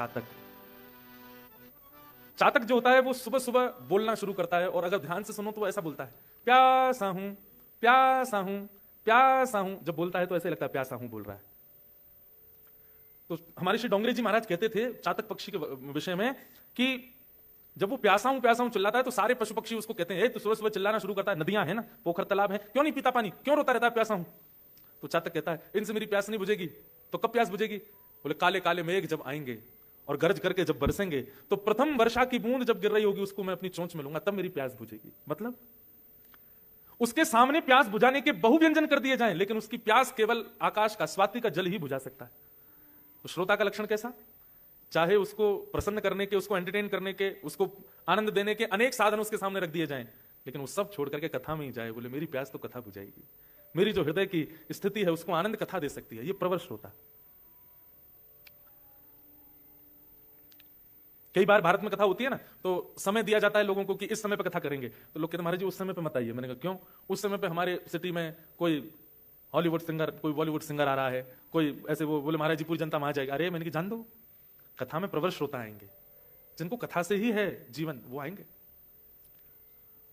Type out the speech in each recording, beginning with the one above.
चातक। चातक जो होता है वो सुबह सुबह बोलना शुरू करता है, और अगर ध्यान से सुनो तो वो ऐसा बोलता है, प्यासा हूं प्यासा हूं प्यासा हूं। जब बोलता है तो ऐसे लगता है प्यासा हूं बोल रहा है। तो हमारे श्री डोंगरे जी महाराज कहते थे चातक पक्षी के विषय में कि जब वो प्यासा हूं चिल्लाता है तो सारे पशु पक्षी उसको कहते हैं, तो सुबह सुबह चिल्लाना शुरू करता है, नदियां हैं ना, पोखर तालाब है, क्यों नहीं पीता पानी, क्यों रोता रहता है प्यासा हूं। तो चातक कहता है, इनसे मेरी प्यास नहीं बुझेगी तो कब प्यास बुझेगी? बोले, काले काले मेघ जब आएंगे और गरज करके जब बरसेंगे तो प्रथम वर्षा की बूंद जब गिर रही होगी उसको मैं अपनी चोंच में लूंगा, तब मेरी प्यास बुझेगी। मतलब उसके सामने प्यास बुझाने के बहुव्यंजन कर दिए जाएं, लेकिन उसकी प्यास केवल आकाश का स्वाति का जल ही बुझा सकता है। तो श्रोता का लक्षण कैसा? चाहे उसको प्रसन्न करने के, उसको एंटरटेन करने के, उसको आनंद देने के अनेक साधन उसके सामने रख दिए जाएं, लेकिन वो सब छोड़ करके कथा में ही जाए, बोले मेरी प्यास तो कथा बुझाएगी, मेरी जो हृदय की स्थिति है उसको आनंद कथा दे सकती है। ये प्रवर श्रोता। कई बार भारत में कथा होती है ना, तो समय दिया जाता है लोगों को कि इस समय पे कथा करेंगे, तो लोग कहते हैं महाराज जी उस समय पे मत आइए। मैंने कहा क्यों? उस समय पे हमारे सिटी में कोई हॉलीवुड सिंगर, कोई बॉलीवुड सिंगर आ रहा है, कोई ऐसे। वो बोले महाराज जी पूरी जनता वहां जाएगी। अरे मैंने कहा जान दो, कथा में प्रवर श्रोता आएंगे, जिनको कथा से ही है जीवन, वो आएंगे।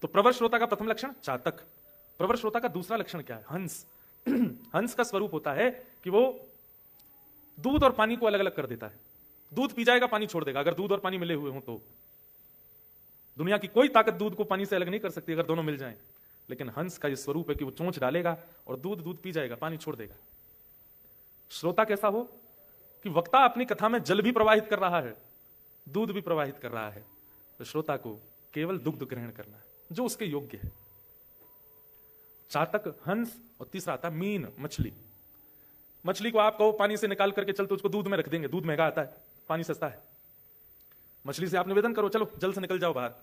तो प्रवर श्रोता का प्रथम लक्षण चातक। प्रवर श्रोता का दूसरा लक्षण क्या है? हंस। हंस का स्वरूप होता है कि वो दूध और पानी को अलग अलग कर देता है। दूध पी जाएगा, पानी छोड़ देगा। अगर दूध और पानी मिले हुए हों तो दुनिया की कोई ताकत दूध को पानी से अलग नहीं कर सकती अगर दोनों मिल जाएं। लेकिन हंस का यह स्वरूप है कि वो चोंच डालेगा और दूध पी जाएगा, पानी छोड़ देगा। श्रोता कैसा हो कि वक्ता अपनी कथा में जल भी प्रवाहित कर रहा है, दूध भी प्रवाहित कर रहा है, तो श्रोता को केवल दुग्ध ग्रहण करना है जो उसके योग्य है। चातक, हंस, और तीसरा आता है मीन, मछली। मछली को आप कहो पानी से निकाल करके चल, तो उसको दूध में रख देंगे, दूध महंगा आता है, पानी सस्ता है। मछली से आप निवेदन करो, चलो जल से निकल जाओ बाहर,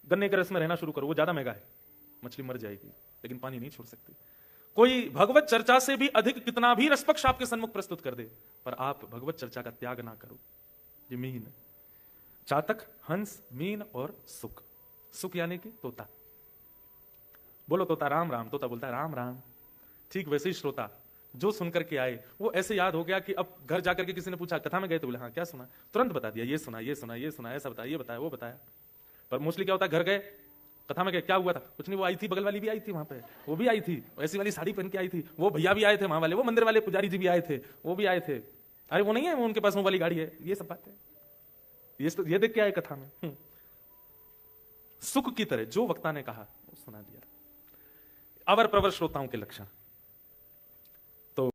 गन्ने के रस में रहना शुरू करो, वो ज्यादा महंगा है, मछली मर जाएगी, लेकिन पानी नहीं छोड़ सकती। कोई भगवत चर्चा से भी अधिक कितना भी रसपक्ष आपके सन्मुख प्रस्तुत कर दे, पर आप भगवत चर्चा का त्याग ना करो। ये मीन, चातक, हंस, मीन और सुख। सुख यानी कि तोता। बोलो तोता राम राम, तोता बोलता है राम राम। ठीक वैसे ही श्रोता जो सुनकर के आए, वो ऐसे याद हो गया कि अब घर जाकर के किसी ने पूछा कथा में गए, तो बोले हाँ क्या सुना, तुरंत बता दिया, ये सुना ये सुना ये सुना, ऐसा बताया, ये बताया, वो बताया। पर मोस्टली क्या होता है, घर गए, कथा में गए, क्या हुआ था, कुछ नहीं, वो आई थी, बगल वाली भी आई थी, वहां पे वो भी आई थी, ऐसी वाली साड़ी पहन के आई थी, वो भैया भी आए थे वहां वाले, वो मंदिर वाले पुजारी जी भी आए थे, वो भी आए थे, अरे वो नहीं है, वो उनके पास वो वाली गाड़ी है, ये सब बातें, ये देख के आए कथा में। सुख की तरह जो वक्ता ने कहा वो सुना दिया। अवर प्रवर श्रोताओं के लक्षण।